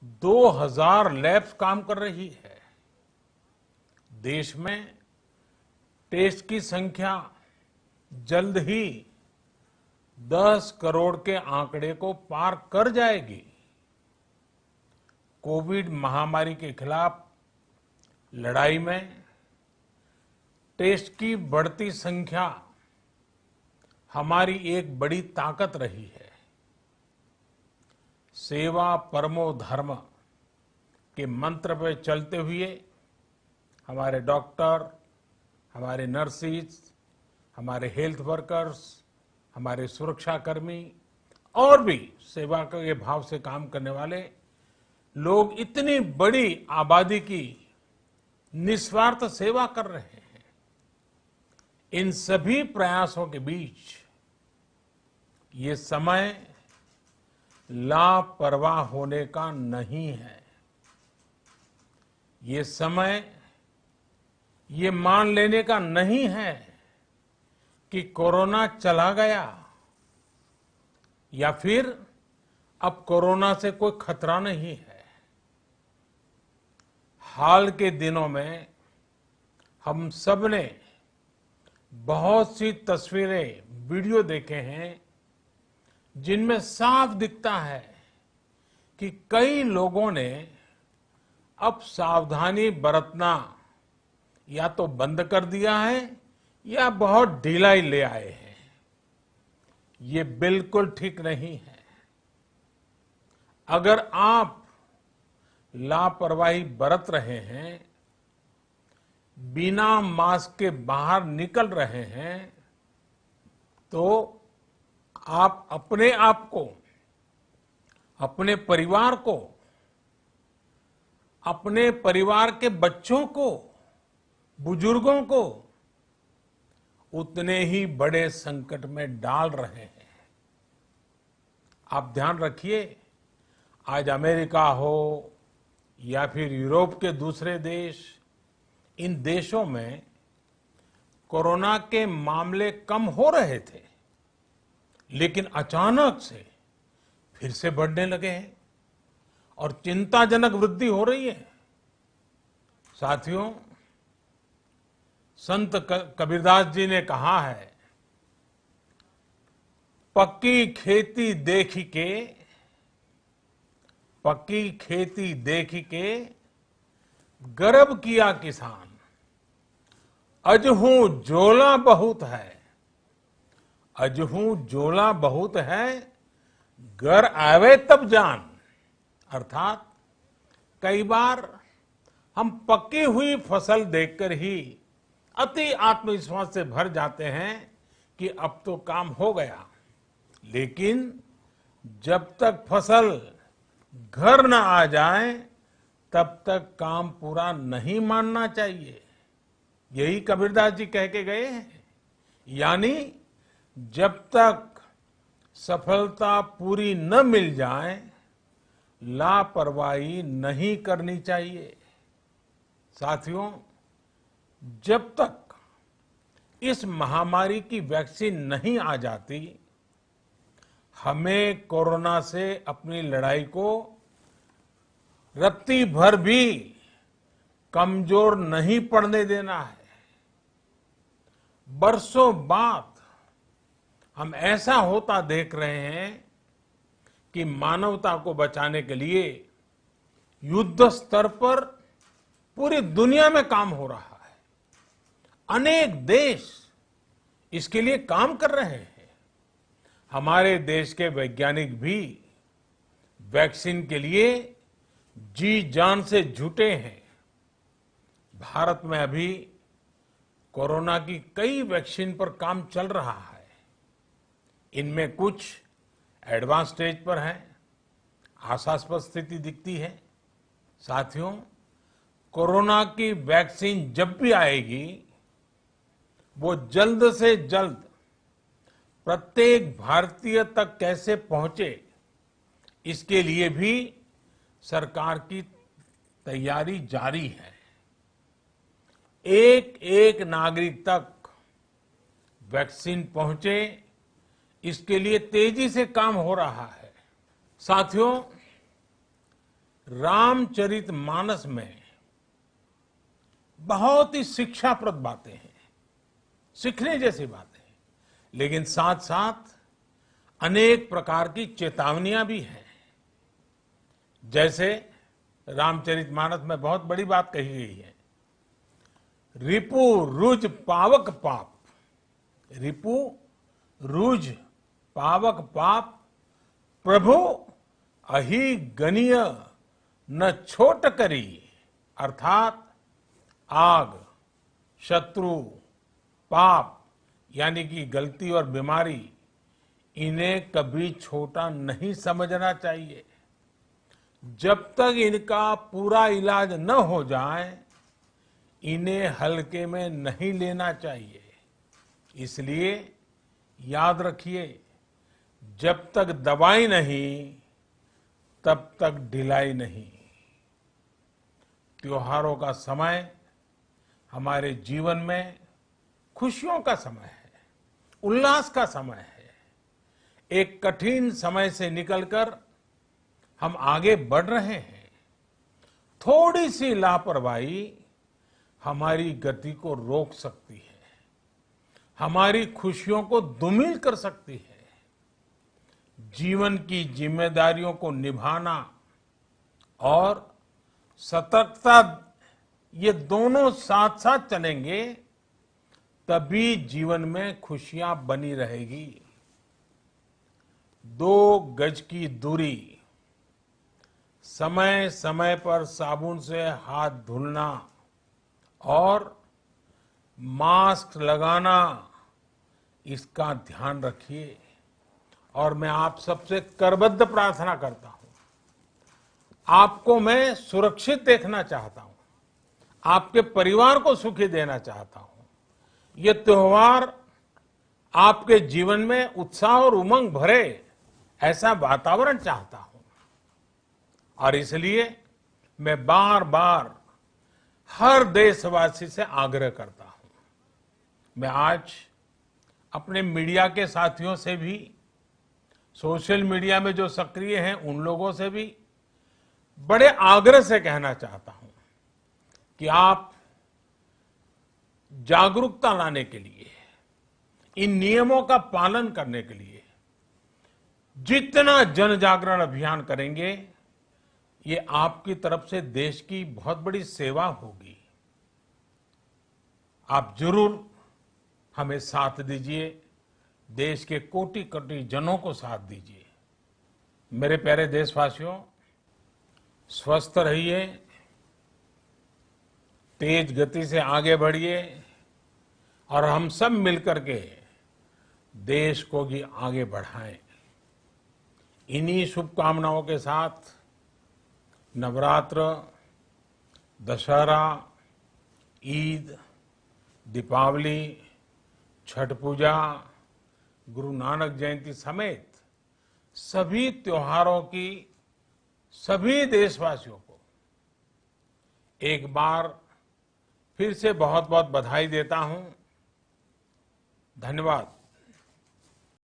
2000 labs काम कर रही है। देश में टेस्ट की संख्या जल्द ही 10 करोड़ के आंकड़े को पार कर जाएगी। कोविड महामारी के खिलाफ लड़ाई में टेस्ट की बढ़ती संख्या हमारी एक बड़ी ताकत रही है। सेवा परमो धर्म के मंत्र पे चलते हुए हमारे डॉक्टर, हमारे नर्सिस, हमारे हेल्थ वर्कर्स, हमारे सुरक्षाकर्मी और भी सेवा के भाव से काम करने वाले लोग इतनी बड़ी आबादी की निस्वार्थ सेवा कर रहे हैं। इन सभी प्रयासों के बीच ये समय लापरवाह होने का नहीं है। ये समय ये मान लेने का नहीं है कि कोरोना चला गया या फिर अब कोरोना से कोई खतरा नहीं है। हाल के दिनों में हम सब ने बहुत सी तस्वीरें, वीडियो देखे हैं जिनमें साफ दिखता है कि कई लोगों ने अब सावधानी बरतना या तो बंद कर दिया है या बहुत ढिलाई ले आए हैं। ये बिल्कुल ठीक नहीं है। अगर आप लापरवाही बरत रहे हैं, बिना मास्क के बाहर निकल रहे हैं, तो आप अपने आप को, अपने परिवार को, अपने परिवार के बच्चों को, बुजुर्गों को उतने ही बड़े संकट में डाल रहे हैं। आप ध्यान रखिए, आज अमेरिका हो या फिर यूरोप के दूसरे देश, इन देशों में कोरोना के मामले कम हो रहे थे, लेकिन अचानक से फिर से बढ़ने लगे हैं और चिंताजनक वृद्धि हो रही है। साथियों, संत कबीरदास जी ने कहा है, पक्की खेती देख के गर्व किया किसान, अजहू जोला बहुत है, घर आवे तब जान। अर्थात कई बार हम पकी हुई फसल देखकर ही अति आत्मविश्वास से भर जाते हैं कि अब तो काम हो गया, लेकिन जब तक फसल घर न आ जाए तब तक काम पूरा नहीं मानना चाहिए। यही कबीरदास जी कह के गए हैं। यानी जब तक सफलता पूरी न मिल जाए, लापरवाही नहीं करनी चाहिए। साथियों, जब तक इस महामारी की वैक्सीन नहीं आ जाती, हमें कोरोना से अपनी लड़ाई को रत्ती भर भी कमजोर नहीं पड़ने देना है। बरसों बाद हम ऐसा होता देख रहे हैं कि मानवता को बचाने के लिए युद्ध स्तर पर पूरी दुनिया में काम हो रहा है। अनेक देश इसके लिए काम कर रहे हैं। हमारे देश के वैज्ञानिक भी वैक्सीन के लिए जी जान से जुटे हैं। भारत में अभी कोरोना की कई वैक्सीन पर काम चल रहा है। इनमें कुछ एडवांस स्टेज पर है, आशास्पद स्थिति दिखती है। साथियों, कोरोना की वैक्सीन जब भी आएगी, वो जल्द से जल्द प्रत्येक भारतीय तक कैसे पहुंचे, इसके लिए भी सरकार की तैयारी जारी है। एक एक नागरिक तक वैक्सीन पहुंचे, इसके लिए तेजी से काम हो रहा है। साथियों, रामचरितमानस में बहुत ही शिक्षाप्रद बातें हैं, सीखने जैसी बातें हैं, लेकिन साथ साथ अनेक प्रकार की चेतावनियां भी हैं। जैसे रामचरितमानस में बहुत बड़ी बात कही गई है, रिपु रुज पावक पाप। रिपु रुज पावक पाप प्रभु अहि गनीय न छोट करी। अर्थात आग, शत्रु, पाप यानी कि गलती और बीमारी, इन्हें कभी छोटा नहीं समझना चाहिए। जब तक इनका पूरा इलाज न हो जाए, इन्हें हल्के में नहीं लेना चाहिए। इसलिए याद रखिए, जब तक दवाई नहीं तब तक ढिलाई नहीं। त्योहारों का समय हमारे जीवन में खुशियों का समय है, उल्लास का समय है। एक कठिन समय से निकलकर हम आगे बढ़ रहे हैं। थोड़ी सी लापरवाही हमारी गति को रोक सकती है, हमारी खुशियों को धूमिल कर सकती है। जीवन की जिम्मेदारियों को निभाना और सतर्कता, ये दोनों साथ साथ चलेंगे, तभी जीवन में खुशियां बनी रहेगी। 2 गज की दूरी, समय समय पर साबुन से हाथ धुलना और मास्क लगाना, इसका ध्यान रखिए। और मैं आप सबसे करबद्ध प्रार्थना करता हूं, आपको मैं सुरक्षित देखना चाहता हूं, आपके परिवार को सुखी देना चाहता हूं। ये त्योहार आपके जीवन में उत्साह और उमंग भरे, ऐसा वातावरण चाहता हूं। और इसलिए मैं बार बार हर देशवासी से आग्रह करता हूं। मैं आज अपने मीडिया के साथियों से भी, सोशल मीडिया में जो सक्रिय हैं उन लोगों से भी बड़े आग्रह से कहना चाहता हूं कि आप जागरूकता लाने के लिए, इन नियमों का पालन करने के लिए जितना जन जागरण अभियान करेंगे, ये आपकी तरफ से देश की बहुत बड़ी सेवा होगी। आप जरूर हमें साथ दीजिए, देश के कोटि कोटि जनों को साथ दीजिए। मेरे प्यारे देशवासियों, स्वस्थ रहिए, तेज गति से आगे बढ़िए और हम सब मिलकर के देश को भी आगे बढ़ाएं। इन्हीं शुभकामनाओं के साथ नवरात्र, दशहरा, ईद, दीपावली, छठ पूजा, गुरु नानक जयंती समेत सभी त्योहारों की सभी देशवासियों को एक बार फिर से बहुत बहुत बधाई देता हूं। धन्यवाद।